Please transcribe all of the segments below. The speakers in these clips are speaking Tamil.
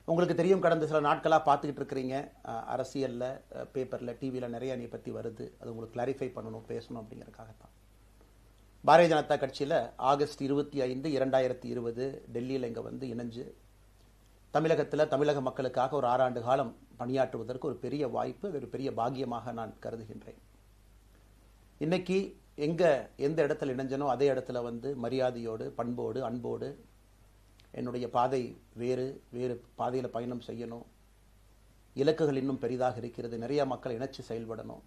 உங்களுக்கு தெரியும், கடந்த சில நாட்களாக பார்த்துக்கிட்டு இருக்கிறீங்க, அரசியலில், பேப்பரில், டிவியில் நிறைய என்னை பற்றி வருது. அது உங்களுக்கு கிளாரிஃபை பண்ணணும், பேசணும் அப்படிங்கிறதுக்காகத்தான். பாரதிய ஜனதா கட்சியில் ஆகஸ்ட் 25, 2020 டெல்லியில் இங்கே வந்து இணைஞ்சு தமிழகத்தில் தமிழக மக்களுக்காக ஒரு 6 ஆண்டு காலம் பணியாற்றுவதற்கு ஒரு பெரிய வாய்ப்பு, ஒரு பெரிய பாக்கியமாக நான் கருதுகின்றேன். இன்னைக்கு எந்த இடத்துல இணைஞ்சனோ அதே இடத்துல வந்து மரியாதையோடு, பண்போடு, அன்போடு என்னுடைய பாதை வேறு பாதையில் பயணம் செய்யணும். இலக்குகள் இன்னும் பெரிதாக இருக்கிறது. நிறைய மக்கள் இணைச்சு செயல்படணும்.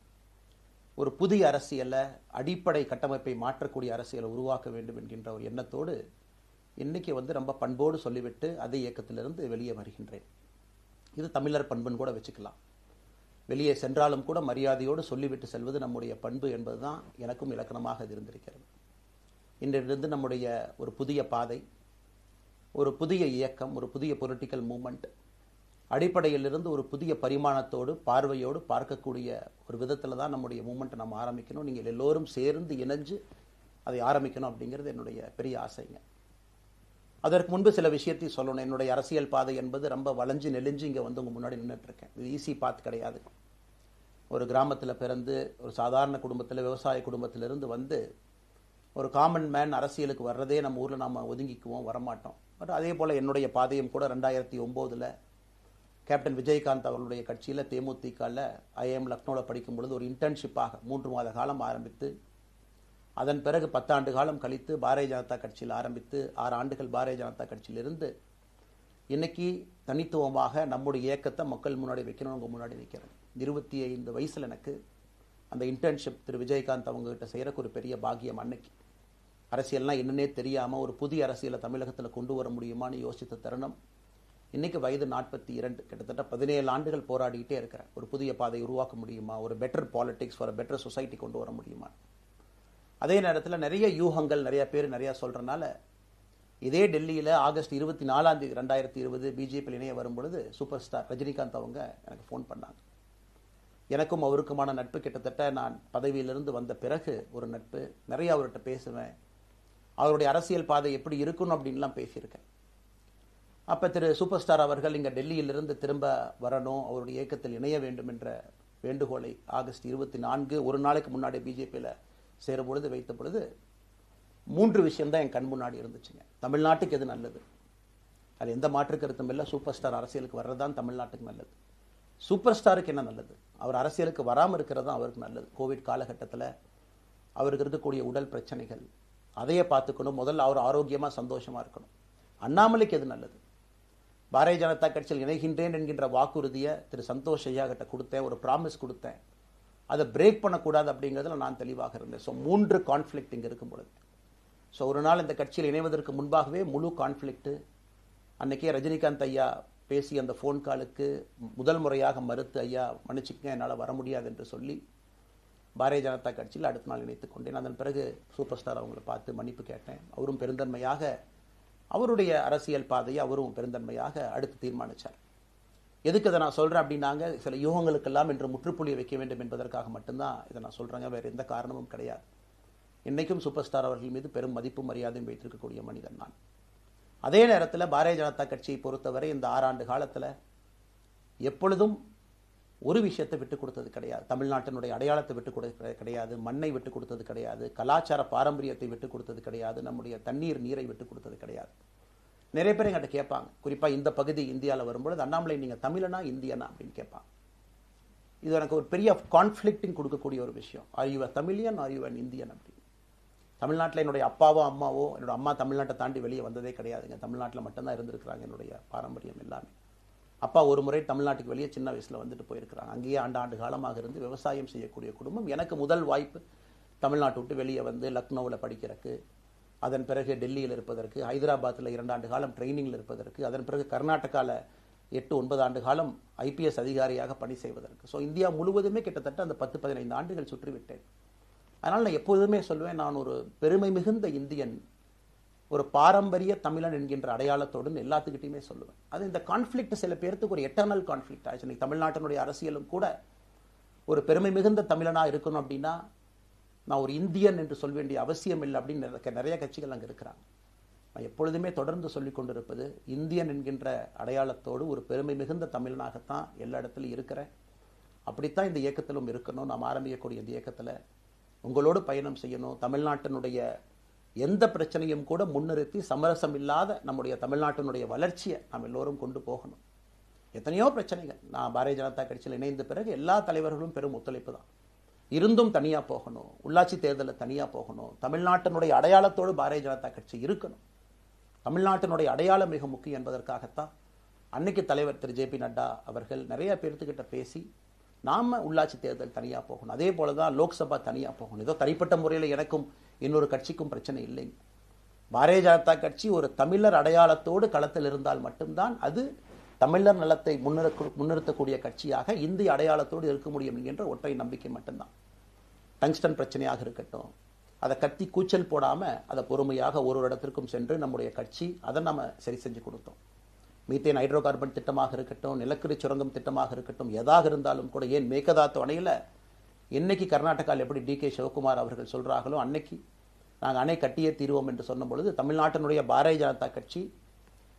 ஒரு புதிய அரசியலை, அடிப்படை கட்டமைப்பை மாற்றக்கூடிய அரசியலை உருவாக்க வேண்டும் என்கின்ற ஒரு எண்ணத்தோடு இன்னைக்கு வந்து ரொம்ப பண்போடு சொல்லிவிட்டு அதே இயக்கத்திலிருந்து வெளியே வருகின்றேன். இது தமிழர் பண்புன்னு கூட வச்சுக்கலாம். வெளியே சென்றாலும் கூட மரியாதையோடு சொல்லிவிட்டு செல்வது நம்முடைய பண்பு என்பதுதான் எனக்கும் இலக்கணமாக இது இருந்திருக்கிறது. இன்றிலிருந்து நம்முடைய ஒரு புதிய பாதை, ஒரு புதிய இயக்கம், ஒரு புதிய பொலிட்டிக்கல் மூமெண்ட், அடிப்படையிலிருந்து ஒரு புதிய பரிமாணத்தோடு, பார்வையோடு பார்க்கக்கூடிய ஒரு விதத்தில் தான் நம்முடைய மூமெண்ட்டை நம்ம ஆரம்பிக்கணும். நீங்கள் எல்லோரும் சேர்ந்து இணைஞ்சு அதை ஆரம்பிக்கணும் அப்படிங்கிறது என்னுடைய பெரிய ஆசைங்க. அதற்கு முன்பு சில விஷயத்தையும் சொல்லணும். என்னுடைய அரசியல் பாதை என்பது ரொம்ப வளைஞ்சு நெளிஞ்சு இங்கே வந்து உங்கள் முன்னாடி நின்றுட்டு இருக்கேன். இது ஈஸி பாத் கிடையாது. ஒரு கிராமத்தில் பிறந்து ஒரு சாதாரண குடும்பத்தில், விவசாய குடும்பத்திலிருந்து வந்து ஒரு காமன் மேன் அரசியலுக்கு வர்றதே நம்ம ஊரில் நாம் ஒதுங்கிக்குவோம், வரமாட்டோம். பட் அதே போல் என்னுடைய பாதையும் கூட 2009 கேப்டன் விஜயகாந்த் அவர்களுடைய கட்சியில் தேமுதிகவில் ஐஎம் லக்னோவில் படிக்கும் பொழுது ஒரு இன்டர்ன்ஷிப்பாக 3 மாத காலம் ஆரம்பித்து, அதன் பிறகு 10 ஆண்டு காலம் கழித்து பாரதிய ஜனதா கட்சியில் ஆரம்பித்து 6 ஆண்டுகள் பாரதிய ஜனதா கட்சியிலிருந்து இன்னைக்கு தனித்துவமாக நம்முடைய இயக்கத்தை மக்கள் முன்னாடி வைக்கணும். உங்கள் முன்னாடி வைக்கிறேன். 25 வயசில் எனக்கு அந்த இன்டர்ன்ஷிப் திரு விஜயகாந்த் அவங்ககிட்ட செய்கிறக்கு ஒரு பெரிய பாக்கியம். அன்னைக்கு அரசியல்னால் என்னன்னே தெரியாமல் ஒரு புதிய அரசியலை தமிழகத்தில் கொண்டு வர முடியுமான்னு யோசித்த தருணம். இன்னைக்கு வயது 42, கிட்டத்தட்ட 17 ஆண்டுகள் போராடிக்கிட்டே இருக்கிறேன். ஒரு புதிய பாதை உருவாக்க முடியுமா, ஒரு பெட்டர் பாலிடிக்ஸ், ஒரு பெட்டர் சொசைட்டி கொண்டு வர முடியுமா. அதே நேரத்தில் நிறைய யூகங்கள், நிறைய பேர் நிறையா சொல்கிறனால இதே டெல்லியில் ஆகஸ்ட் 24, 2020 பிஜேபியில் இணைய வரும்பொழுது சூப்பர் ஸ்டார் ரஜினிகாந்த் அவங்க எனக்கு ஃபோன் பண்ணாங்க. எனக்கும் அவருக்குமான நட்பு கிட்டத்தட்ட நான் பதவியிலிருந்து வந்த பிறகு ஒரு நட்பு. நிறைய அவர்கிட்ட பேசுவேன். அவருடைய அரசியல் பாதை எப்படி இருக்கணும் அப்படின்லாம் பேசியிருக்கேன். அப்போ திரு சூப்பர் ஸ்டார் அவர்கள் இங்கே டெல்லியிலிருந்து திரும்ப வரணும், அவருடைய இயக்கத்தில் இணைய வேண்டும் என்ற வேண்டுகோளை ஆகஸ்ட் 24 ஒரு நாளைக்கு முன்னாடி பிஜேபியில் சேரும் பொழுது வைத்த பொழுது 3 விஷயம்தான் என் கண் முன்னாடி இருந்துச்சுங்க. தமிழ்நாட்டுக்கு எது நல்லது, அது எந்த மாற்று கருத்தும் இல்லை. சூப்பர் ஸ்டார் அரசியலுக்கு வர்றது தான் தமிழ்நாட்டுக்கு நல்லது. சூப்பர் ஸ்டாருக்கு என்ன நல்லது, அவர் அரசியலுக்கு வராமல் இருக்கிறது தான் அவருக்கு நல்லது. கோவிட் காலகட்டத்தில் அவருக்கு இருக்கக்கூடிய உடல் பிரச்சனைகள், அதையே பார்த்துக்கணும். முதல்ல அவர் ஆரோக்கியமாக சந்தோஷமாக இருக்கணும். அண்ணாமலைக்கு எது நல்லது, பாரதிய ஜனதா கட்சியில் இணைகின்றேன் என்கின்ற வாக்குறுதியை திரு சந்தோஷ் ஐயா கிட்ட கொடுத்தேன், ஒரு ப்ராமிஸ் கொடுத்தேன். அதை பிரேக் பண்ணக்கூடாது அப்படிங்கிறதுல நான் தெளிவாக இருந்தேன். ஸோ 3 கான்ஃப்ளிக்ட் இங்கே இருக்கும் பொழுது, ஸோ ஒரு நாள் இந்த கட்சியில் இணைவதற்கு முன்பாகவே முழு கான்ஃப்ளிக்ட். அன்னைக்கே ரஜினிகாந்த் ஐயா பேசி அந்த ஃபோன் காலுக்கு முதல் முறையாக மறுத்து, ஐயா மன்னிச்சுக்கங்க என்னால் வர முடியாது என்று சொல்லி பாரதிய ஜனதா கட்சியில் அடுத்த நாள் இணைத்துக் கொண்டேன். அதன் பிறகு சூப்பர் ஸ்டார் அவங்களை பார்த்து மன்னிப்பு கேட்டேன். அவரும் பெருந்தன்மையாக அவருடைய அரசியல் பாதையை அவரும் பெருந்தன்மையாக அடுத்து தீர்மானித்தார். எதுக்கு இதை நான் சொல்கிறேன் அப்படின்னாங்க, சில யூகங்களுக்கெல்லாம் என்று முற்றுப்புள்ளி வைக்க வேண்டும் என்பதற்காக மட்டும்தான் இதை நான் சொல்கிறேங்க. வேறு எந்த காரணமும் கிடையாது. இன்றைக்கும் சூப்பர் ஸ்டார் அவர்கள் மீது பெரும் மதிப்பும் மரியாதையும் வைத்திருக்கக்கூடிய மனிதன் நான். அதே நேரத்தில் பாரதிய ஜனதா கட்சியை பொறுத்தவரை இந்த 6 ஆண்டு காலத்தில் எப்பொழுதும் ஒரு விஷயத்தை விட்டுக் கொடுத்தது கிடையாது. தமிழ்நாட்டினுடைய அடையாளத்தை விட்டுக் கொடுத்தது கிடையாது, மண்ணை விட்டுக் கொடுத்தது கிடையாது, கலாச்சார பாரம்பரியத்தை விட்டுக் கொடுத்தது கிடையாது, நம்முடைய நீரை விட்டுக் கொடுத்தது கிடையாது. நிறைய பேர் எங்கிட்ட கேட்பாங்க, குறிப்பாக இந்த பகுதி இந்தியாவில் வரும்பொழுது, அண்ணாமலை நீங்கள் தமிழனா இந்தியனா அப்படின்னு கேட்பாங்க. இது எனக்கு ஒரு பெரிய கான்ஃப்ளிக்டிங் கொடுக்கக்கூடிய ஒரு விஷயம். Are you a Tamilian, are you an Indian அப்படின்னு. தமிழ்நாட்டில் என்னுடைய அப்பாவோ அம்மாவோ, என்னோட அம்மா தமிழ்நாட்டை தாண்டி வெளியே வந்ததே கிடையாதுங்க. தமிழ்நாட்டில் மட்டும்தான் இருந்திருக்கிறாங்க. என்னுடைய பாரம்பரியம் எல்லாமே. அப்பா ஒரு முறை தமிழ்நாட்டுக்கு வெளியே சின்ன வயசில் வந்துட்டு போயிருக்கிறாங்க. அங்கேயே ஆண்டு காலமாக இருந்து விவசாயம் செய்யக்கூடிய குடும்பம். எனக்கு முதல் வாய்ப்பு தமிழ்நாட்டை விட்டு வெளியே வந்து லக்னோவில் படிக்கிறதுக்கு, அதன் பிறகு டெல்லியில் இருப்பதற்கு, ஹைதராபாத்தில் 2 ஆண்டு காலம் ட்ரைனிங்கில் இருப்பதற்கு, அதன் பிறகு கர்நாடகாவில் 8-9 ஆண்டு காலம் ஐபிஎஸ் அதிகாரியாக பணி செய்வதற்கு. ஸோ இந்தியா முழுவதுமே கிட்டத்தட்ட அந்த 10-15 ஆண்டுகள் சுற்றிவிட்டேன். அதனால் நான் எப்போதுமே சொல்வேன், நான் ஒரு பெருமை மிகுந்த இந்தியன், ஒரு பாரம்பரிய தமிழன் என்கின்ற அடையாளத்தோடு எல்லாத்துக்கிட்டையுமே சொல்லுவேன். அது இந்த கான்ஃப்ளிக்ட் சில பேருக்கு ஒரு எட்டர்னல் கான்ஃப்ளிக்ட் ஆச்சு. இன்னைக்கு தமிழ்நாட்டினுடைய அரசியலும் கூட ஒரு பெருமை மிகுந்த தமிழனாக இருக்கணும் அப்படின்னா நான் ஒரு இந்தியன் என்று சொல்ல வேண்டிய அவசியம் இல்லை அப்படின்னு நிறைய கட்சிகள் அங்கே இருக்கிறாங்க. நான் எப்பொழுதுமே தொடர்ந்து சொல்லிக் கொண்டிருப்பது, இந்தியன் என்கின்ற அடையாளத்தோடு ஒரு பெருமை மிகுந்த தமிழனாகத்தான் எல்லா இடத்துலையும் இருக்கிறேன். அப்படித்தான் இந்த இயக்கத்திலும் இருக்கணும். நாம் ஆரம்பிக்கக்கூடிய இந்த இயக்கத்தில் உங்களோடு பயணம் செய்யணும். தமிழ்நாட்டினுடைய எந்த பிரச்சனையும் கூட முன்னிறுத்தி சமரசம் இல்லாத நம்முடைய தமிழ்நாட்டினுடைய வளர்ச்சியை நாம் எல்லோரும் கொண்டு போகணும். எத்தனையோ பிரச்சனைகள். நான் பாரதிய ஜனதா கட்சியில் இணைந்த பிறகு எல்லா தலைவர்களும் பெரும் ஒத்துழைப்பு தான். இருந்தும் தனியாக போகணும், உள்ளாட்சி தேர்தலில் தனியாக போகணும், தமிழ்நாட்டினுடைய அடையாளத்தோடு பாரதிய ஜனதா கட்சி இருக்கணும். தமிழ்நாட்டினுடைய அடையாளம் மிக முக்கியம் என்பதற்காகத்தான் அன்னைக்கு தலைவர் திரு ஜே.பி. நட்டா அவர்கள் நிறைய பேர்த்துக்கிட்ட பேசி நாம உள்ளாட்சி தேர்தல் தனியாக போகணும், அதே போல தான் லோக்சபா தனியாக போகணும். ஏதோ தனிப்பட்ட முறையில் எனக்கும் இன்னொரு கட்சிக்கும் பிரச்சனை இல்லைங்க. பாரதிய ஜனதா கட்சி ஒரு தமிழர் அடையாளத்தோடு களத்தில் இருந்தால் மட்டும்தான் அது தமிழர் நலத்தை முன்னிறுத்தக்கூடிய கட்சியாக இந்திய அடையாளத்தோடு இருக்க முடியும் என்கின்ற ஒற்றை நம்பிக்கை மட்டும்தான். டங்ஸ்டன் பிரச்சனையாக இருக்கட்டும், அதை கத்தி கூச்சல் போடாம அதை பொறுமையாக ஒரு இடத்திற்கும் சென்று நம்முடைய கட்சி அதை நம்ம சரி செஞ்சு கொடுத்தோம். மீத்தேன் ஹைட்ரோ கார்பன் திட்டமாக இருக்கட்டும், நிலக்கரி சுரங்கம் திட்டமாக இருக்கட்டும், எதாக இருந்தாலும் கூட, ஏன் மேகதாத்து அணையில் இன்னைக்கு கர்நாடகாவில் எப்படி டி.கே. சிவகுமார் அவர்கள் சொல்றாங்களோ அன்னைக்கு நாங்கள் அணை கட்டியே தீர்வோம் என்று சொன்ன பொழுது தமிழ்நாட்டினுடைய பாரதிய ஜனதா கட்சி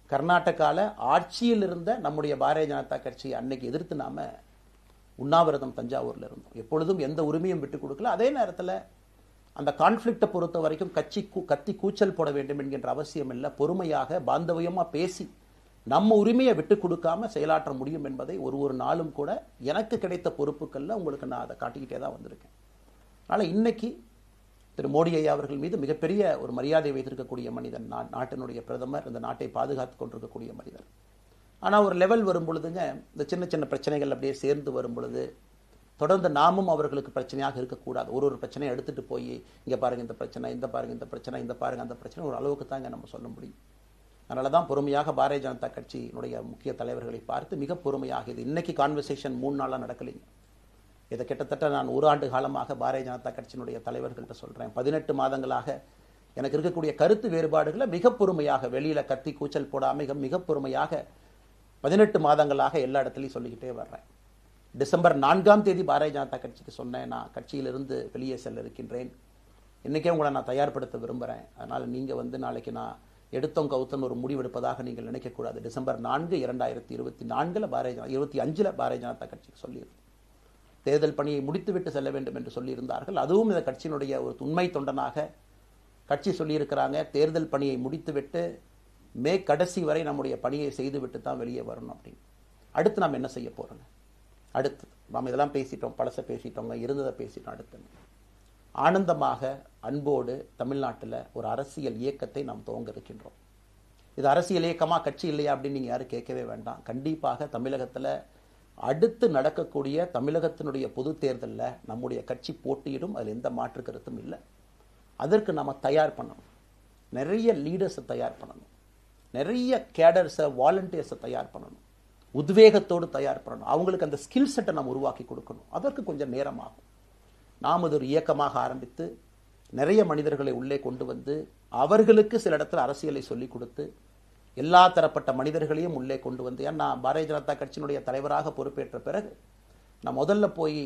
கர்நாடகாவில் ஆட்சியில் இருந்த நம்முடைய பாரதிய ஜனதா கட்சியை அன்னைக்கு எதிர்த்து நாம உண்ணாவிரதம் தஞ்சாவூரில் இருந்தோம். எப்பொழுதும் எந்த உரிமையும் விட்டு கொடுக்கல. அதே நேரத்தில் அந்த கான்ஃப்ளிக்டை பொறுத்த வரைக்கும் கத்தி கூச்சல் போட வேண்டும் என்கின்ற அவசியம் இல்லை. பொறுமையாக பாந்தவியமாக பேசி நம்ம உரிமையை விட்டு கொடுக்காம செயலாற்ற முடியும் என்பதை ஒரு நாளும் கூட எனக்கு கிடைத்த பொறுப்புகளில் உங்களுக்கு நான் அதை காட்டிக்கிட்டே தான் வந்திருக்கேன். அதனால் இன்னைக்கு திரு மோடி ஐயா அவர்கள் மீது மிகப்பெரிய ஒரு மரியாதை வைத்திருக்கக்கூடிய மனிதன், நாட்டினுடைய பிரதமர், இந்த நாட்டை பாதுகாத்து கொண்டிருக்கக்கூடிய மனிதர். ஆனால் ஒரு லெவல் வரும் பொழுதுங்க, இந்த சின்ன சின்ன பிரச்சனைகள் அப்படியே சேர்ந்து வரும் பொழுது தொடர்ந்து நாமும் அவர்களுக்கு பிரச்சனையாக இருக்கக்கூடாது. ஒரு பிரச்சனையை எடுத்துட்டு போய் இங்கே பாருங்க இந்த பிரச்சனை, இந்த பாருங்க இந்த பிரச்சனை, இந்த பாருங்க அந்த பிரச்சனை, ஒரு அளவுக்கு தான் இங்கே நம்ம சொல்ல முடியும். அதனால தான் பொறுமையாக பாரதிய ஜனதா கட்சியினுடைய முக்கிய தலைவர்களை பார்த்து மிக பொறுமையாக, இது இன்னைக்கு கான்வர்சேஷன் 3 நாளாக நடக்கலைங்க. இதை கிட்டத்தட்ட நான் 1 ஆண்டு காலமாக பாரதிய ஜனதா கட்சியினுடைய தலைவர்கள்ட்ட சொல்கிறேன். 18 மாதங்களாக எனக்கு இருக்கக்கூடிய கருத்து வேறுபாடுகளை மிக பொறுமையாக, வெளியில் கத்தி கூச்சல் போடாமல் மிக பொறுமையாக 18 மாதங்களாக எல்லா இடத்துலையும் சொல்லிக்கிட்டே வர்றேன். டிசம்பர் 4ஆம் தேதி பாரதிய ஜனதா கட்சிக்கு சொன்னேன், நான் கட்சியிலிருந்து வெளியே செல்ல இருக்கின்றேன், இன்றைக்கே உங்களை நான் தயார்படுத்த விரும்புகிறேன். அதனால் நீங்கள் நாளைக்கு நான் எடுத்தோம் கவுத்தன் ஒரு முடிவெடுப்பதாக நீங்கள் நினைக்கக்கூடாது. டிசம்பர் 4, 2024 25 பாரதிய ஜனதா கட்சிக்கு சொல்லியிருந்தேன். தேர்தல் பணியை முடித்துவிட்டு செல்ல வேண்டும் என்று சொல்லியிருந்தார்கள். அதுவும் இந்த கட்சியினுடைய ஒரு உண்மை தொண்டனாக கட்சி சொல்லியிருக்கிறாங்க, தேர்தல் பணியை முடித்துவிட்டு மே கடைசி வரை நம்முடைய பணியை செய்துவிட்டு தான் வெளியே வரணும் அப்படின்னு. அடுத்து நாம் என்ன செய்ய போறோங்க? அடுத்து நாம் இதெல்லாம் பேசிட்டோம், பழச பேசிட்டோங்க, இருந்ததை பேசிட்டோம். அடுத்து ஆனந்தமாக அன்போடு தமிழ்நாட்டில் ஒரு அரசியல் இயக்கத்தை நாம் துவங்க இருக்கின்றோம். இது அரசியல் இயக்கமா, கட்சி இல்லையா அப்படின்னு நீங்கள் யாரும் கேட்கவே வேண்டாம். கண்டிப்பாக தமிழகத்தில் அடுத்து நடக்கக்கூடிய தமிழகத்தினுடைய பொது தேர்தலில் நம்முடைய கட்சி போட்டியிடும், அதில் எந்த மாற்று கருத்தும் இல்லை. அதற்கு நம்ம தயார் பண்ணணும், நிறைய லீடர்ஸை தயார் பண்ணணும், நிறைய கேடர்ஸை, வாலண்டியர்ஸை தயார் பண்ணணும், உத்வேகத்தோடு தயார் பண்ணணும். அவங்களுக்கு அந்த ஸ்கில் செட்டை நம்ம உருவாக்கி கொடுக்கணும். அதற்கு கொஞ்சம் நேரம் ஆகும். நாம் அது ஒரு இயக்கமாக ஆரம்பித்து நிறைய மனிதர்களை உள்ளே கொண்டு வந்து அவர்களுக்கு சில இடத்துல அரசியலை சொல்லிக் கொடுத்து எல்லா தரப்பட்ட மனிதர்களையும் உள்ளே கொண்டு வந்து, ஏன்னா பாரதிய ஜனதா கட்சியினுடைய தலைவராக பொறுப்பேற்ற பிறகு நான் முதல்ல போய்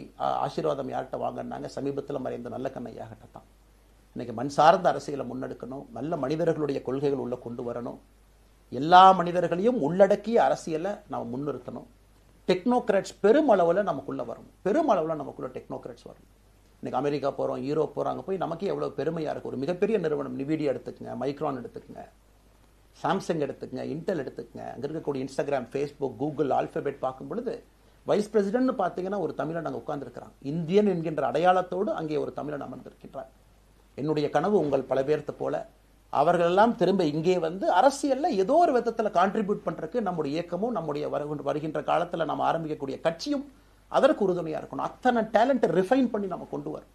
ஆசீர்வாதம் யார்கிட்ட வாங்கினாங்க, சமீபத்தில் மறைந்த நல்ல கண்ணையாகிட்ட தான். இன்னைக்கு மண் சார்ந்த அரசியலை முன்னெடுக்கணும், நல்ல மனிதர்களுடைய கொள்கைகள் உள்ள கொண்டு வரணும், எல்லா மனிதர்களையும் உள்ளடக்கிய அரசியலை நாம் முன்னிறுத்தணும். டெக்னோக்ராட்ஸ் பெருமளவில் நமக்குள்ள வரணும், பெருமளவில் நமக்குள்ள டெக்னோக்ராட்ஸ் வரணும். இன்னைக்கு அமெரிக்கா போகிறோம், யூரோப் போகிறாங்க, போய் நமக்கே எவ்வளோ பெருமையாக இருக்குது. ஒரு மிகப்பெரிய நிறுவனம் நிவிடியா எடுத்துக்கங்க, மைக்ரான் எடுத்துக்கங்க, சாம்சங் எடுத்துக்கங்க, இன்டெல் எடுத்துக்கங்க, அங்கே இருக்கக்கூடிய இன்ஸ்டாகிராம், ஃபேஸ்புக், கூகுள், ஆல்பபெட் பார்க்கும் பொழுது வைஸ் பிரசிடென்ட்னு பார்த்தீங்கன்னா ஒரு தமிழன் அங்கே உட்கார்ந்துருக்கிறாங்க. இந்தியன் என்கின்ற அடையாளத்தோடு அங்கே ஒரு தமிழன் அமர்ந்திருக்கின்றார். என்னுடைய கனவு உங்கள் பல பேர்த்த போல அவர்களெல்லாம் திரும்ப இங்கே வந்து அரசியலில் ஏதோ ஒரு விதத்தில் கான்ட்ரிபியூட் பண்ணுறதுக்கு நம்முடைய இயக்கமும் நம்முடைய வருகின்ற காலத்தில் நம்ம ஆரம்பிக்கக்கூடிய கட்சியும் அதற்கு உறுதுணையாக இருக்கணும். அத்தனை டேலண்ட்டை ரிஃபைன் பண்ணி நம்ம கொண்டு வரும்.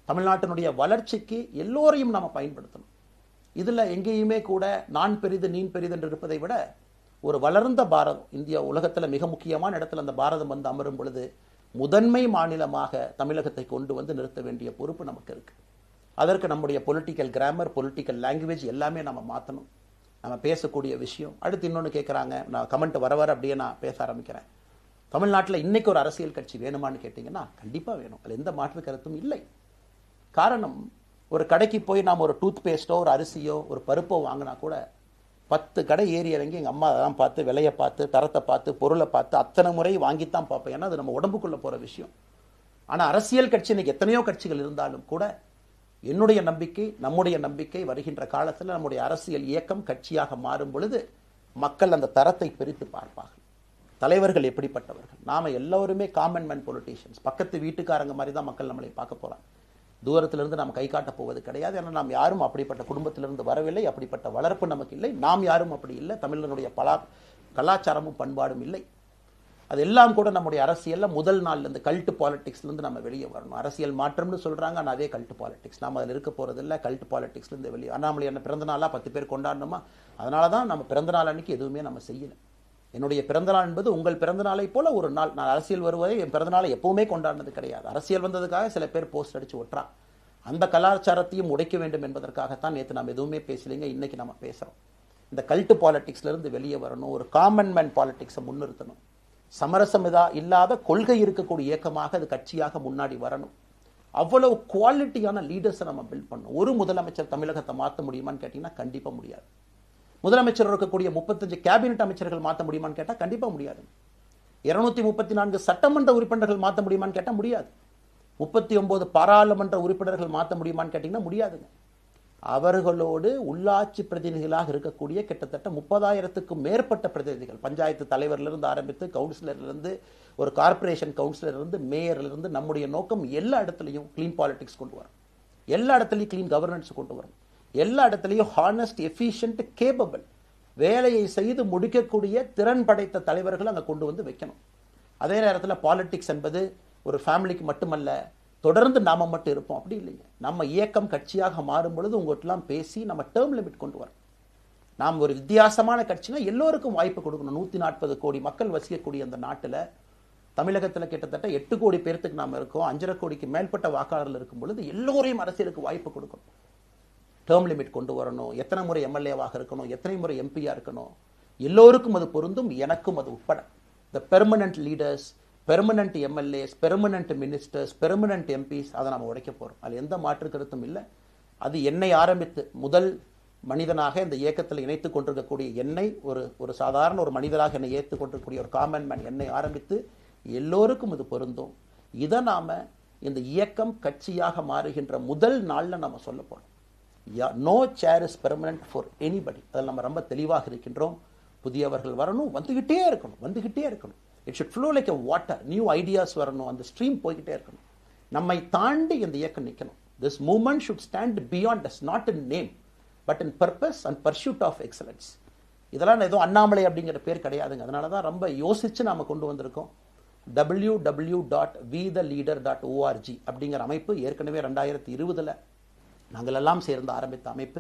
தமிழ்நாட்டினுடைய வளர்ச்சிக்கு எல்லோரையும் நம்ம பயன்படுத்தணும். இதில் எங்கேயுமே கூட நான் பெரிது நீ பெரிது என்று இருப்பதை விட ஒரு வளர்ந்த பாரதம், இந்தியா உலகத்தில் மிக முக்கியமான இடத்துல அந்த பாரதம் வந்து அமரும் பொழுது முதன்மை மாநிலமாக தமிழகத்தை கொண்டு வந்து நிறுத்த வேண்டிய பொறுப்பு நமக்கு இருக்கு. அதற்கு நம்முடைய பொலிட்டிக்கல் கிராமர், பொலிட்டிக்கல் லாங்குவேஜ் எல்லாமே நம்ம மாற்றணும். நம்ம பேசக்கூடிய விஷயம். அடுத்து இன்னொன்று கேட்குறாங்க, நான் கமெண்ட் வர அப்படியே நான் பேச ஆரம்பிக்கிறேன். தமிழ்நாட்டில் இன்னைக்கு ஒரு அரசியல் கட்சி வேணுமான்னு கேட்டிங்கன்னா கண்டிப்பாக வேணும், அதில் எந்த மாற்று கருத்தும் இல்லை. காரணம், ஒரு கடைக்கு போய் நாம் ஒரு டூத் பேஸ்ட்டோ ஒரு அரிசியோ ஒரு பருப்போ வாங்கினா கூட 10 கடை ஏறி இறங்கி எங்கள் அம்மா அதெல்லாம் பார்த்து விலையை பார்த்து தரத்தை பார்த்து பொருளை பார்த்து அத்தனை முறை வாங்கித்தான் பார்ப்பேன். ஏன்னா அது நம்ம உடம்புக்குள்ளே போகிற விஷயம். ஆனால் அரசியல் கட்சி இன்னைக்கு எத்தனையோ கட்சிகள் இருந்தாலும் கூட என்னுடைய நம்பிக்கை, நம்முடைய நம்பிக்கை, வருகின்ற காலத்தில் நம்முடைய அரசியல் இயக்கம் கட்சியாக மாறும் பொழுது மக்கள் அந்த தரத்தை பிரித்து பார்ப்பார்கள். தலைவர்கள் எப்படிப்பட்டவர்கள்? நாம எல்லோருமே காமன் மேன் பொலிட்டீஷியன்ஸ். பக்கத்து வீட்டுக்காரங்க மாதிரி தான் மக்கள் நம்மளை பார்க்க போறாங்க. தூரத்திலிருந்து நாம் கை காட்ட போவது கிடையாது. ஏன்னா நாம் யாரும் அப்படிப்பட்ட குடும்பத்திலிருந்து வரவில்லை, அப்படிப்பட்ட வளர்ப்பு நமக்கு இல்லை, நாம் யாரும் அப்படி இல்லை, தமிழனுடைய கலாச்சாரமும் பண்பாடும் இல்லை. அதெல்லாம் கூட நம்முடைய அரசியல்ல முதல் நாள்ல இருந்து கல்ட் பாலிடிக்ஸ்ல இருந்து நம்ம வெளியே வரணும். அரசியல் மாற்றம்னு சொல்றாங்க, ஆனால் அதே கல்ட் பாலிடிக்ஸ். நாம அதில் இருக்க போறது இல்லை. கல்ட் பாலிடிக்ஸ்ல இருந்து வெளியே. அண்ணாமலை என்ன பிறந்த நாளா 10 பேர் கொண்டாடணுமா? அதனாலதான் நம்ம பிறந்த நாள் அன்னைக்கு எதுவுமே நம்ம செய்யல. என்னுடைய பிறந்தநாள் என்பது உங்கள் பிறந்தநாளை போல ஒரு நாள். நான் அரசியல் வருவதை என் பிறந்தநாளை எப்பவுமே கொண்டாடினது கிடையாது. அரசியல் வந்ததுக்காக சில பேர் போஸ்ட் அடிச்சு ஒட்டுறான். அந்த கலாச்சாரத்தையும் உடைக்க வேண்டும் என்பதற்காகத்தான் நேற்று நம்ம எதுவுமே பேசலைங்க, இன்னைக்கு நம்ம பேசுறோம். இந்த கல்ட் பாலிடிக்ஸ்ல இருந்து வெளியே வரணும். ஒரு காமன் மேன் பாலிடிக்ஸை முன்னிறுத்தணும். சமரசம் இல்லாத கொள்கை இருக்கக்கூடிய இயக்கமாக அது கட்சியாக முன்னாடி வரணும். அவ்வளவு குவாலிட்டியான லீடர்ஸை நம்ம பில்ட் பண்ணணும். ஒரு முதலமைச்சர் தமிழகத்தை மாற்ற முடியுமான்னு கேட்டீங்கன்னா கண்டிப்பா முடியாது. முதலமைச்சர் இருக்கக்கூடிய 35 கேபினெட் அமைச்சர்கள் மாற்ற முடியுமான்னு கேட்டால் கண்டிப்பா முடியாது. 234 சட்டமன்ற உறுப்பினர்கள் மாற்ற முடியுமான்னு கேட்டால் முடியாது. 39 பாராளுமன்ற உறுப்பினர்கள் மாற்ற முடியுமான்னு கேட்டீங்கன்னா முடியாதுங்க. அவர்களோடு உள்ளாட்சி பிரதிநிதிகளாக இருக்கக்கூடிய கிட்டத்தட்ட 30,000க்கும் மேற்பட்ட பிரதிநிதிகள், பஞ்சாயத்து தலைவரிலிருந்து ஆரம்பித்து கவுன்சிலரிலிருந்து ஒரு கார்பரேஷன் கவுன்சிலரிலிருந்து மேயரிலிருந்து, நம்முடைய நோக்கம் எல்லா இடத்துலையும் கிளீன் பாலிடிக்ஸ் கொண்டு வரும், எல்லா இடத்துலையும் கிளீன் கவர்னன்ஸ் கொண்டு வரும், எல்லா இடத்துலையும் ஹானஸ்ட், எஃபிஷியன்ட், கேபபிள், வேலையை செய்து முடிக்கக்கூடிய திறன் படைத்த தலைவர்கள் அங்கே கொண்டு வந்து வைக்கணும். அதே நேரத்தில் பாலிடிக்ஸ் என்பது ஒரு ஃபேமிலிக்கு மட்டுமல்ல, தொடர்ந்து நாம மட்டும் இருப்போம் அப்படி இல்லைங்க. நம்ம இயக்கம் கட்சியாக மாறும் பொழுது உங்கள்கிட்டலாம் பேசி நம்ம டேர்ம் லிமிட் கொண்டு வரோம். நாம் ஒரு வித்தியாசமான கட்சினா எல்லோருக்கும் வாய்ப்பு கொடுக்கணும். 140 கோடி மக்கள் வசிக்கக்கூடிய அந்த நாட்டில், தமிழகத்தில் கிட்டத்தட்ட 8 கோடி பேர்த்துக்கு நாம் இருக்கோம். 5.5 கோடிக்கு மேற்பட்ட வாக்காளர்கள் இருக்கும் பொழுது எல்லோரையும் அரசியலுக்கு வாய்ப்பு கொடுக்கணும். டேர்ம் லிமிட் கொண்டு வரணும். எத்தனை முறை எம்எல்ஏவாக இருக்கணும், எத்தனை முறை எம்பியா இருக்கணும், எல்லோருக்கும் அது பொருந்தும், எனக்கும் அது உட்பட. The permanent leaders, permanent MLAs, permanent ministers, permanent MPs, அதை நம்ம உடைக்க போறோம். அது எந்த மாற்று கருத்தும் இல்லை. அது என்னை ஆரம்பித்து முதல் மனிதனாக இந்த இயக்கத்தில் இணைத்துக் கொண்டிருக்கக்கூடிய என்னை, ஒரு சாதாரண ஒரு மனிதராக என்னை ஏற்றுக் கொண்டிருக்கக்கூடிய ஒரு காமன் மேன் என்னை ஆரம்பித்து எல்லோருக்கும் இது பொருந்தும். இதை நாம இந்த இயக்கம் கட்சியாக மாறுகின்ற முதல் நாள்ல நம்ம சொல்ல போறோம். No chair is permanent for anybody. அதில் நம்ம ரொம்ப தெளிவாக இருக்கின்றோம். புதியவர்கள் வரணும், வந்துகிட்டே இருக்கணும். It should flow like a water. New ideas வரணும், அந்த ஸ்ட்ரீம் போய்கிட்டே இருக்கணும். நம்மை தாண்டி இந்த இயக்கம் நிற்கணும். This movement should stand beyond us, not in name but in purpose and pursuit of excellence. இதெல்லாம் ஏதோ அண்ணாமலை அப்படிங்கிற பேர் கிடையாதுங்க. அதனால தான் ரொம்ப யோசிச்சு நாம கொண்டு வந்திருக்கோம். www.vetheleader.org அப்படிங்கிற அமைப்பு ஏற்கனவே 2020 நாங்கள் எல்லாம் சேர்ந்து ஆரம்பித்த அமைப்பு.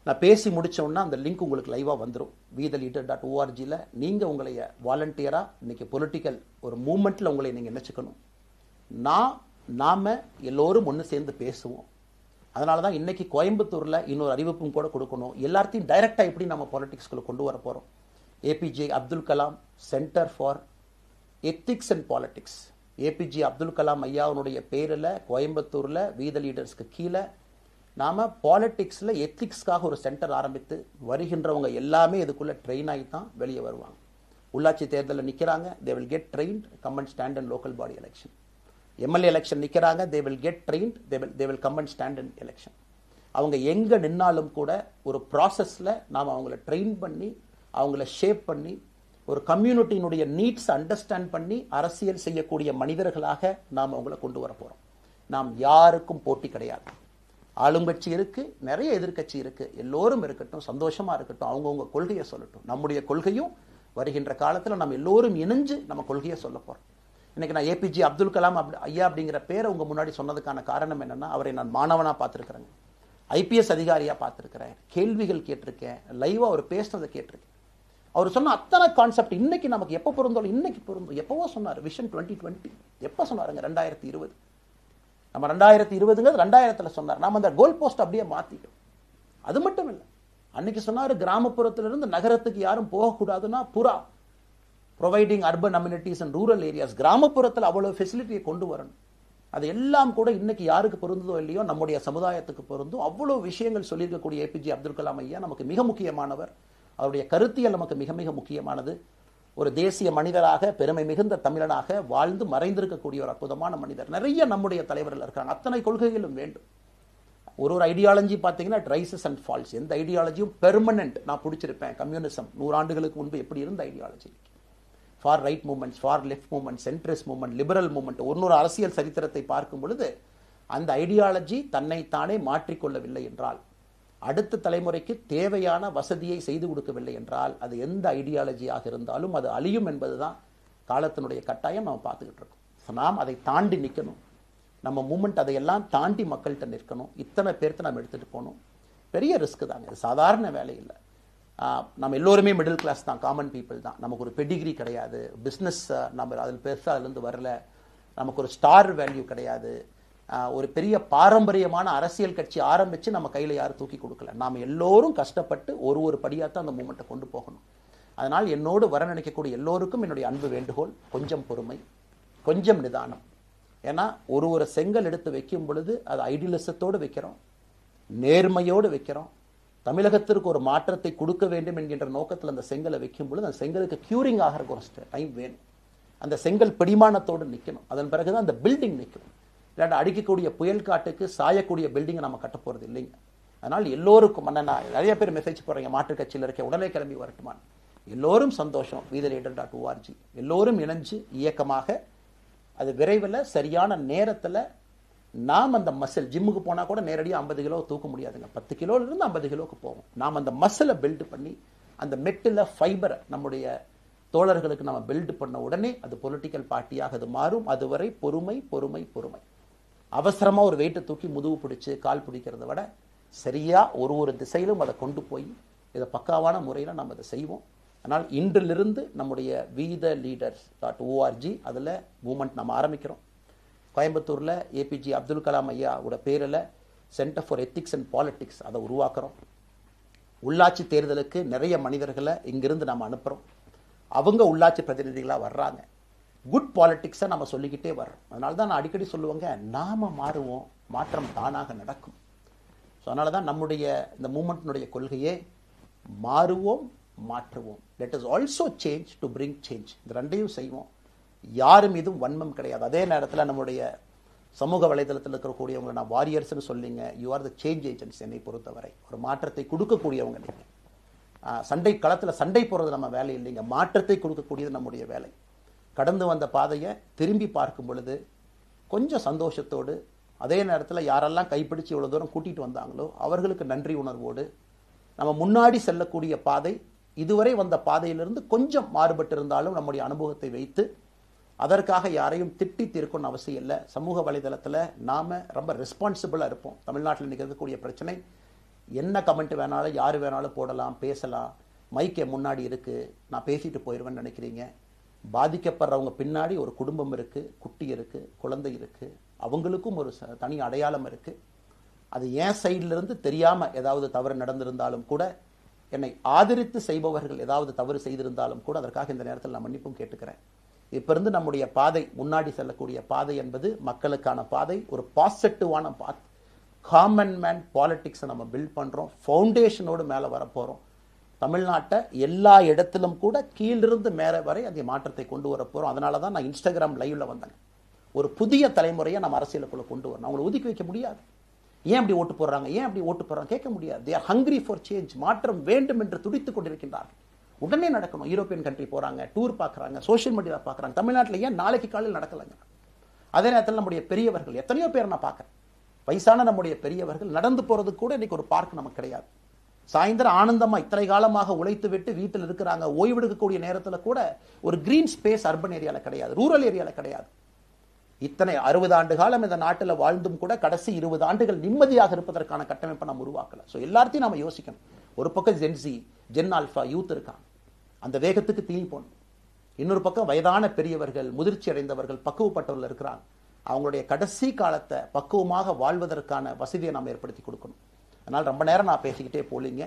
நான் பேசி முடிச்சோன்னா அந்த லிங்க் உங்களுக்கு லைவாக வந்துடும். vetheleader.org-ல நீங்கள் உங்களை வாலண்டியராக இன்னைக்கு பொலிட்டிக்கல் ஒரு மூமெண்ட்டில் உங்களை நீங்கள் நினைச்சுக்கணும். நாம எல்லோரும் ஒன்று சேர்ந்து பேசுவோம். அதனால தான் இன்னைக்கு கோயம்புத்தூரில் இன்னொரு அறிவிப்பும் கூட கொடுக்கணும். எல்லாத்தையும் டைரக்டாக எப்படி நம்ம பாலிடிக்ஸ்குள்ள கொண்டு வர போகிறோம். APJ Abdul Kalam centre for ethics and politics, APJ Abdul Kalam ஐயாவுடைய பேரில் கோயம்புத்தூரில் வீத லீடர்ஸ்க்கு கீழே நாம பாலிடிக்ஸ்ல எத்திக்ஸ்க்காக ஒரு சென்டர் ஆரம்பித்து வருகின்றவங்க எல்லாமே இதுக்குள்ள ட்ரெயின் ஆகி தான் வெளியே வருவாங்க. உள்ளாட்சி தேர்தலில் நிற்கிறாங்க, they will get trained, come and stand in local body election. MLA election நிற்கிறாங்க, they will get trained, they will come and stand in election. அவங்க எங்க நின்னாலும் கூட ஒரு ப்ராசஸ்ல நாம் அவங்கள ட்ரெயின் பண்ணி, அவங்கள ஷேப் பண்ணி, ஒரு கம்யூனிட்டியினுடைய நீட்ஸ் அண்டர்ஸ்டாண்ட் பண்ணி அரசியல் செய்யக்கூடிய மனிதர்களாக நாம் அவங்கள கொண்டு வர போறோம். நாம் யாருக்கும் போட்டி கிடையாது. ஆளுங்கட்சி இருக்கு, நிறைய எதிர்கட்சி இருக்கு, எல்லோரும் இருக்கட்டும், சந்தோஷமா இருக்கட்டும், அவங்கவுங்க கொள்கையை சொல்லட்டும். நம்முடைய கொள்கையும் வருகின்ற காலத்தில் நம்ம எல்லோரும் இணைஞ்சு நம்ம கொள்கையை சொல்ல போறோம். இன்னைக்கு நான் ஏபிஜே அப்துல் கலாம் ஐயா அப்படிங்கிற பேரை உங்க முன்னாடி சொன்னதுக்கான காரணம் என்னன்னா, அவரை நான் மாணவனா பார்த்திருக்கிறேன், ஐபிஎஸ் அதிகாரியா பார்த்திருக்கிறேன், கேள்விகள் கேட்டிருக்கேன், லைவா அவர் பேசினதை கேட்டிருக்கேன். அவர் சொன்ன அத்தனை கான்செப்ட் இன்னைக்கு நமக்கு எப்போ பொருந்தோம், இன்னைக்கு பொருந்தும். எப்பவோ சொன்னார் விஷன் 2020, எப்போ சொன்னாருங்க? 2020. நம்ம 2020ங்கிறது 2000த்துல சொன்னார். நாம அந்த கோல் போஸ்ட் அப்படியே மாத்திட்டோம். அது மட்டும் இல்லை, அன்னைக்கு சொன்னாரு கிராமப்புறத்திலிருந்து நகரத்துக்கு யாரும் போகக்கூடாதுன்னா புறா providing urban amenities and rural areas, கிராமப்புறத்தில் அவ்வளவு ஃபெசிலிட்டியை கொண்டு வரணும். அது எல்லாம் கூட இன்னைக்கு யாருக்கு பொருந்ததோ இல்லையோ நம்முடைய சமுதாயத்துக்கு பொருந்தும். அவ்வளோ விஷயங்கள் சொல்லியிருக்கக்கூடிய ஏபிஜே அப்துல் கலாம் ஐயா நமக்கு மிக முக்கியமானவர். அவருடைய கருத்தியல் நமக்கு மிக மிக முக்கியமானது. ஒரு தேசிய மனிதராக, பெருமை மிகுந்த தமிழனாக வாழ்ந்து மறைந்திருக்கக்கூடிய ஒரு அற்புதமான மனிதர். நிறைய நம்முடைய தலைவர்கள் இருக்காங்க. அத்தனை கொள்கைகளும் வேண்டும். ஒரு ஐடியாலஜி பார்த்தீங்கன்னா ரைசஸ் அண்ட் ஃபால்ஸ். எந்த ஐடியாலஜியும் பெர்மனன்ட் நான் பிடிச்சிருப்பேன். கம்யூனிசம் 100 ஆண்டுகளுக்கு முன்பு எப்படி இருந்த ideology, for right movements, for left movement, centrist movement, liberal movement, ஒரு அரசியல் சரித்திரத்தை பார்க்கும் பொழுது அந்த ஐடியாலஜி தன்னைத்தானே மாற்றிக்கொள்ளவில்லை என்றால், அடுத்த தலைமுறைக்கு தேவையான வசதியை செய்து கொடுக்கவில்லை என்றால், அது எந்த ஐடியாலஜியாக இருந்தாலும் அது அழியும் என்பதுதான் காலத்தினுடைய கட்டாயம். நம்ம பார்த்துக்கிட்டு இருக்கோம். நாம் அதை தாண்டி நிற்கணும். நம்ம மூமெண்ட் அதையெல்லாம் தாண்டி மக்கள்கிட்ட நிற்கணும். இத்தனை பேர்த்த நம்ம எடுத்துகிட்டு போகணும். பெரிய ரிஸ்க் தாங்க, இது சாதாரண வேலை இல்லை. நம்ம எல்லோருமே மிடில் கிளாஸ் தான், காமன் பீப்புள் தான். நமக்கு ஒரு பெடிகிரி கிடையாது, பிஸ்னஸ் நம்ம அதில் பெருசாக அதுலேருந்து வரல, நமக்கு ஒரு ஸ்டார் வேல்யூ கிடையாது, ஒரு பெரிய பாரம்பரியமான அரசியல் கட்சி ஆரம்பித்து நம்ம கையில் யாரும் தூக்கி கொடுக்கல. நாம் எல்லோரும் கஷ்டப்பட்டு ஒரு படியாக தான் அந்த மூமெண்ட்டை கொண்டு போகணும். அதனால் என்னோடு வர நினைக்கக்கூடிய எல்லோருக்கும் என்னுடைய அன்பு வேண்டுகோள், கொஞ்சம் பொறுமை, கொஞ்சம் நிதானம். ஏன்னா ஒரு செங்கல் எடுத்து வைக்கும் பொழுது அது ஐடியலிசத்தோடு வைக்கிறோம், நேர்மையோடு வைக்கிறோம். தமிழகத்திற்கு ஒரு மாற்றத்தை கொடுக்க வேண்டும் என்கின்ற நோக்கத்தில் அந்த செங்கலை வைக்கும் பொழுது அந்த செங்கலுக்கு கியூரிங் ஆகிறதுக்கு ஒரு டைம் வேணும். அந்த செங்கல் பிடிமானத்தோடு நிற்கணும். அதன் பிறகுதான் அந்த பில்டிங் நிற்கும். இல்லாட்ட அடிக்கக்கூடிய புயல் காட்டுக்கு சாயக்கூடிய பில்டிங்கை நம்ம கட்ட போகிறது இல்லைங்க. அதனால் எல்லோருக்கும் நிறைய பேர் மெசேஜ் போடுறீங்க, மாற்றுக் கட்சியில் இருக்க உடனே கிளம்பி வரட்டுமான். எல்லோரும் சந்தோஷம். wetheLeader.org எல்லோரும் இணைஞ்சு இயக்கமாக அது விரைவில் சரியான நேரத்தில் நாம் அந்த மசில், ஜிம்முக்கு போனால் கூட நேரடியாக 50 கிலோ தூக்க முடியாதுங்க, 10 கிலோலேருந்து 50 கிலோவுக்கு போகும். நாம் அந்த மசிலை பில்டு பண்ணி அந்த மெட்டில் ஃபைபரை நம்முடைய தோழர்களுக்கு நம்ம பில்டு பண்ண உடனே அது பொலிட்டிக்கல் பார்ட்டியாக அது மாறும். அதுவரை பொறுமை பொறுமை பொறுமை. அவசரமாக ஒரு வெயிட்டை தூக்கி முதுகு பிடிச்சி கால் பிடிக்கிறத விட சரியாக ஒரு திசையிலும் அதை கொண்டு போய் இதை பக்காவான முறையில் நம்ம அதை செய்வோம். ஆனால் இன்றிலிருந்து நம்முடைய wetheLeaders.org அதில் மூமெண்ட் நம்ம ஆரம்பிக்கிறோம். கோயம்புத்தூரில் ஏபிஜே அப்துல் கலாம் ஐயாவோட பேரில் centre for ethics and politics அதை உருவாக்குறோம். உள்ளாட்சி தேர்தலுக்கு நிறைய மனிதர்களை இங்கிருந்து நம்ம அனுப்புகிறோம். அவங்க உள்ளாட்சி பிரதிநிதிகளாக வர்றாங்க. குட் பாலிட்டிக்ஸை நம்ம சொல்லிக்கிட்டே வர்றோம். அதனால தான் நான் அடிக்கடி சொல்லுவாங்க, நாம் மாறுவோம், மாற்றம் தானாக நடக்கும். ஸோ அதனால தான் நம்முடைய இந்த மூமெண்ட்டினுடைய கொள்கையே மாறுவோம், மாற்றுவோம். Let us also change to bring change. இந்த ரெண்டையும் செய்வோம். யாரும் மீதும் வன்மம் கிடையாது. அதே நேரத்தில் நம்முடைய சமூக வலைதளத்தில் இருக்கக்கூடியவங்களை நான் வாரியர்ஸ்னு சொல்லிங்க, you are the change agents. என்னை பொறுத்தவரை ஒரு மாற்றத்தை கொடுக்கக்கூடியவங்க நீங்கள். சண்டை களத்தில் சண்டை போடுறது நம்ம வேலை இல்லைங்க, மாற்றத்தை கொடுக்கக்கூடியது நம்முடைய வேலை. கடந்து வந்த பாதையை திரும்பி பார்க்கும் பொழுது கொஞ்சம் சந்தோஷத்தோடு, அதே நேரத்தில் யாரெல்லாம் கைப்பிடிச்சு இவ்வளோ தூரம் கூட்டிகிட்டு வந்தாங்களோ அவர்களுக்கு நன்றி உணர்வோடு, நம்ம முன்னாடி செல்லக்கூடிய பாதை இதுவரை வந்த பாதையிலிருந்து கொஞ்சம் மாறுபட்டு இருந்தாலும் நம்முடைய அனுபவத்தை வைத்து அதற்காக யாரையும் திட்டி தீர்க்கணும்னு அவசியம் இல்லை. சமூக வலைதளத்தில் நாம் ரொம்ப ரெஸ்பான்சிபிளாக இருப்போம். தமிழ்நாட்டில் இன்றைக்கி இருக்கக்கூடிய பிரச்சனை, என்ன கமெண்ட் வேணாலும் யார் வேணாலும் போடலாம், பேசலாம், மைக்கே முன்னாடி இருக்குது, நான் பேசிட்டு போயிடுவேன்னு நினைக்கிறீங்க. பாதிக்கப்படுறவங்க பின்னாடி ஒரு குடும்பம் இருக்குது, குட்டி இருக்குது, குழந்தை இருக்குது, அவங்களுக்கும் ஒரு தனி அடையாளம் இருக்குது. அது என் சைட்லேருந்து தெரியாமல் ஏதாவது தவறு நடந்திருந்தாலும் கூட, என்னை ஆதரித்து செய்பவர்கள் ஏதாவது தவறு செய்திருந்தாலும் கூட அதற்காக இந்த நேரத்தில் நான் மன்னிப்பும் கேட்டுக்கிறேன். இப்போ இருந்து நம்முடைய பாதை, முன்னாடி செல்லக்கூடிய பாதை என்பது மக்களுக்கான பாதை, ஒரு பாசிட்டிவான பாத். காமன் மேன் பாலிட்டிக்ஸை நம்ம பில்ட் பண்ணுறோம், ஃபவுண்டேஷனோடு மேலே வரப்போகிறோம். தமிழ்நாட்டை எல்லா இடத்திலும் கூட கீழிருந்து மேலே வரை அந்த மாற்றத்தை கொண்டு வர போகிறோம். அதனால தான் நான் இன்ஸ்டாகிராம் லைவ்ல வந்தேன். ஒரு புதிய தலைமுறையை நம்ம அரசியலுக்குள்ள கொண்டு வரணும். அவங்களை ஒதுக்கி வைக்க முடியாது. ஏன் அப்படி ஓட்டு போடுறாங்க, ஏன் அப்படி ஓட்டு போடுறாங்க கேட்க முடியாது. They are hungry for change. மாற்றம் வேண்டும் என்று துடித்துக் கொண்டிருக்கின்றார்கள். உடனே நடக்கணும். யூரோப்பியன் கண்ட்ரி போகிறாங்க, டூர் பார்க்குறாங்க, சோஷியல் மீடியாவில் பார்க்குறாங்க. தமிழ்நாட்டில் ஏன் நாளைக்கு காலையில் நடக்கலைங்க? அதே நேரத்தில் நம்முடைய பெரியவர்கள் எத்தனையோ பேர் நான் பார்க்குறேன். வயசான நம்முடைய பெரியவர்கள் நடந்து போகிறது கூட இன்னைக்கு ஒரு பார்க் நமக்கு கிடையாது. சாயந்தரம் ஆனந்தமாக இத்தனை காலமாக உழைத்து விட்டு வீட்டில் இருக்கிறாங்க. ஓய்வெடுக்கக்கூடிய நேரத்தில் கூட ஒரு கிரீன் ஸ்பேஸ் அர்பன் ஏரியாவில் கிடையாது, ரூரல் ஏரியாவில் கிடையாது. இத்தனை 60 ஆண்டு காலம் இந்த நாட்டில் வாழ்ந்தும் கூட கடைசி 20 ஆண்டுகள் நிம்மதியாக இருப்பதற்கான கட்டமைப்பை நம்ம உருவாக்கல. ஸோ எல்லாத்தையும் நம்ம யோசிக்கணும். ஒரு பக்கம் ஜென்சி, ஜென் ஆல்ஃபா யூத் இருக்காங்க, அந்த வேகத்துக்கு தீனி போகணும். இன்னொரு பக்கம் வயதான பெரியவர்கள், முதிர்ச்சி அடைந்தவர்கள், பக்குவப்பட்டவர்கள் இருக்கிறாங்க. அவங்களுடைய கடைசி காலத்தை பக்குவமாக வாழ்வதற்கான வசதியை நாம் ஏற்படுத்தி கொடுக்கணும். அதனால் ரொம்ப நேரம் நான் பேசிக்கிட்டே போலிங்க.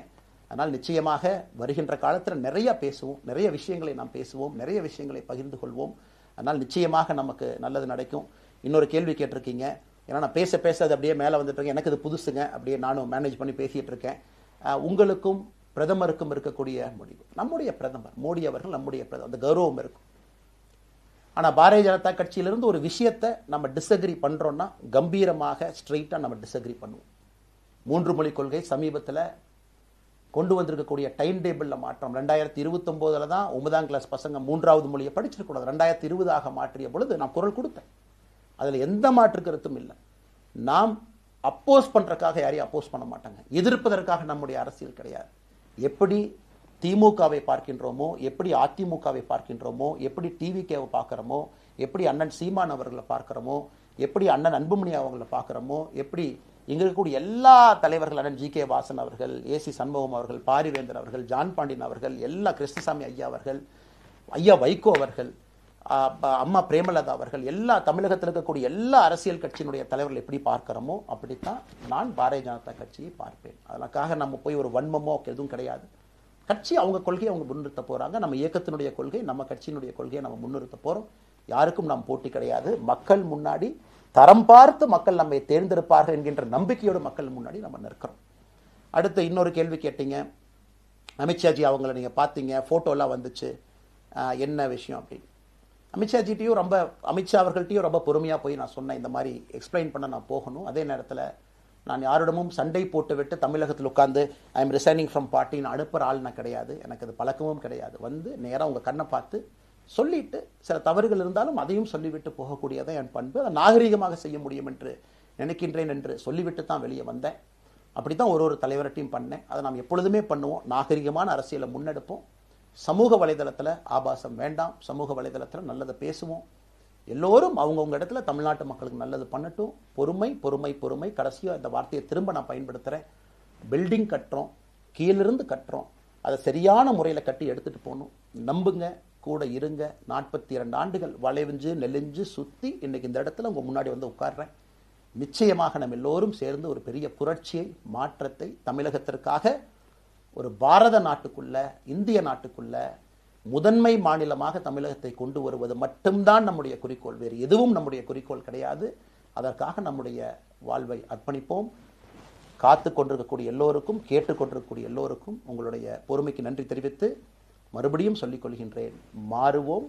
அதனால் நிச்சயமாக வருகின்ற காலத்தில் நிறைய பேசுவோம், நிறைய விஷயங்களை நாம் பேசுவோம், நிறைய விஷயங்களை பகிர்ந்து கொள்வோம். அதனால் நிச்சயமாக நமக்கு நல்லது நடக்கும். இன்னொரு கேள்வி கேட்டிருக்கீங்க. ஏன்னா நான் பேச பேச அது அப்படியே மேலே வந்துட்டு இருக்கேன். எனக்கு இது புதுசுங்க. அப்படியே நானும் மேனேஜ் பண்ணி பேசிட்டு இருக்கேன். உங்களுக்கும் பிரதமருக்கும் இருக்கக்கூடிய முடிவு, நம்முடைய பிரதமர் மோடி அவர்கள் நம்முடைய பிரதமர், அந்த கௌரவம் இருக்கும். ஆனால் பாரதிய ஜனதா கட்சியிலிருந்து ஒரு விஷயத்தை நம்ம டிஸ்அக்ரி பண்ணுறோன்னா கம்பீரமாக ஸ்ட்ரெயிட்டாக நம்ம டிஸ்அக்ரி பண்ணுவோம். 3 மொழி கொள்கை சமீபத்தில் கொண்டு வந்திருக்கக்கூடிய டைம் டேபிளில் மாற்றம் 2029 தான் 9ஆம் கிளாஸ் பசங்க 3வது மொழியை படிச்சிருக்கூடாது, 2020 மாற்றிய பொழுது நான் குரல் கொடுத்தேன். அதில் எந்த மாற்று கருத்தும் இல்லை. நாம் அப்போஸ் பண்ணுறதுக்காக யாரையும் அப்போஸ் பண்ண மாட்டாங்க, எதிர்ப்பதற்காக நம்முடைய அரசியல் கிடையாது. எப்படி திமுகவை பார்க்கின்றோமோ, எப்படி அதிமுகவை பார்க்கின்றோமோ, எப்படி டிவிகேவை பார்க்குறோமோ, எப்படி அண்ணன் சீமான் அவர்களை பார்க்குறோமோ, எப்படி அண்ணன் அன்புமணி அவர்களை பார்க்குறோமோ, எப்படி இங்கே இருக்கக்கூடிய எல்லா தலைவர்கள், அண்ணன் ஜி.கே. வாசன் அவர்கள், ஏசி சண்முகம் அவர்கள், பாரிவேந்தர் அவர்கள், ஜான் பாண்டியன் அவர்கள், எல்லா கிருஷ்ணசாமி ஐயா அவர்கள், ஐயா வைகோ அவர்கள், அம்மா பிரேமலதா அவர்கள், எல்லா தமிழகத்தில் இருக்கக்கூடிய எல்லா அரசியல் கட்சியினுடைய தலைவர்கள் எப்படி பார்க்கிறோமோ அப்படித்தான் நான் பாரதிய ஜனதா கட்சியை பார்ப்பேன். அதற்காக நம்ம போய் ஒரு வன்மமோ எதுவும் கிடையாது. கட்சி அவங்க கொள்கையை அவங்க முன்னிறுத்த போறாங்க. நம்ம இயக்கத்தினுடைய கொள்கை, நம்ம கட்சியினுடைய கொள்கையை நம்ம முன்னிறுத்த போறோம். யாருக்கும் நாம் போட்டி கிடையாது. மக்கள் முன்னாடி தரம் பார்த்து மக்கள் நம்மை தேர்ந்தெடுப்பார்கள் என்கின்ற நம்பிக்கையோடு மக்கள் முன்னாடி நம்ம நிற்கிறோம். அடுத்து இன்னொரு கேள்வி கேட்டீங்க. அமித்ஷாஜி அவங்கள நீங்க பார்த்தீங்க, போட்டோலாம் வந்துச்சு, என்ன விஷயம் அப்படின்னு. அமித்ஷாஜிட்டையும் அமித்ஷா அவர்கள்ட்டையும் ரொம்ப பொறுமையாக போய் நான் சொன்னேன், இந்த மாதிரி எக்ஸ்பிளைன் பண்ண நான் போகணும். அதே நேரத்தில் நான் யாரிடமும் சண்டை போட்டு விட்டு தமிழகத்தில் உட்காந்து ஐ எம் ரிசைனிங் ஃப்ரம் பார்ட்டின்னு அனுப்புகிற ஆள் நான் கிடையாது. எனக்கு அது பழக்கமும் கிடையாது. வந்து நேராக உங்கள் கண்ணை பார்த்து சொல்லிட்டு, சில தவறுகள் இருந்தாலும் அதையும் சொல்லிவிட்டு போகக்கூடியதான் என் பண்பு. அதை நாகரீகமாக செய்ய முடியும் என்று நினைக்கின்றேன் என்று சொல்லிவிட்டு தான் வெளியே வந்தேன். அப்படி தான் ஒரு தலைவர்கிட்டையும் பண்ணேன். அதை நாம் எப்பொழுதுமே பண்ணுவோம். நாகரிகமான அரசியலை முன்னெடுப்போம். சமூக வலைதளத்தில் ஆபாசம் வேண்டாம். சமூக வலைதளத்தில் நல்லதை பேசுவோம். எல்லோரும் அவங்கவுங்க இடத்துல தமிழ்நாட்டு மக்களுக்கு நல்லது பண்ணட்டும். பொறுமை பொறுமை பொறுமை. கடைசியாக இந்த வார்த்தையை திரும்ப நான் பயன்படுத்துகிறேன். பில்டிங் கட்டுறோம், கீழிருந்து கட்டுறோம், அதை சரியான முறையில் கட்டி எடுத்துகிட்டு போகணும். நம்புங்க, கூட இருங்க. 42 ஆண்டுகள் வளைவிஞ்சு நெலிஞ்சு சுற்றி இன்னைக்கு இந்த இடத்துல உங்கள் முன்னாடி வந்து உட்கார்றேன். நிச்சயமாக நம்ம எல்லோரும் சேர்ந்து ஒரு பெரிய புரட்சியை, மாற்றத்தை தமிழகத்திற்காக, ஒரு பாரத நாட்டுக்குள்ள, இந்திய நாட்டுக்குள்ள முதன்மை மாநிலமாக தமிழகத்தை கொண்டு வருவது மட்டும்தான் நம்முடைய குறிக்கோள். வேறு எதுவும் நம்முடைய குறிக்கோள் கிடையாது. அதற்காக நம்முடைய வாழ்வை அர்ப்பணிப்போம். காத்து கொண்டிருக்கக்கூடிய எல்லோருக்கும், கேட்டுக்கொண்டிருக்கக்கூடிய எல்லோருக்கும் உங்களுடைய பொறுமைக்கு நன்றி தெரிவித்து மறுபடியும் சொல்லிக் கொள்கின்றேன். மாறுவோம்.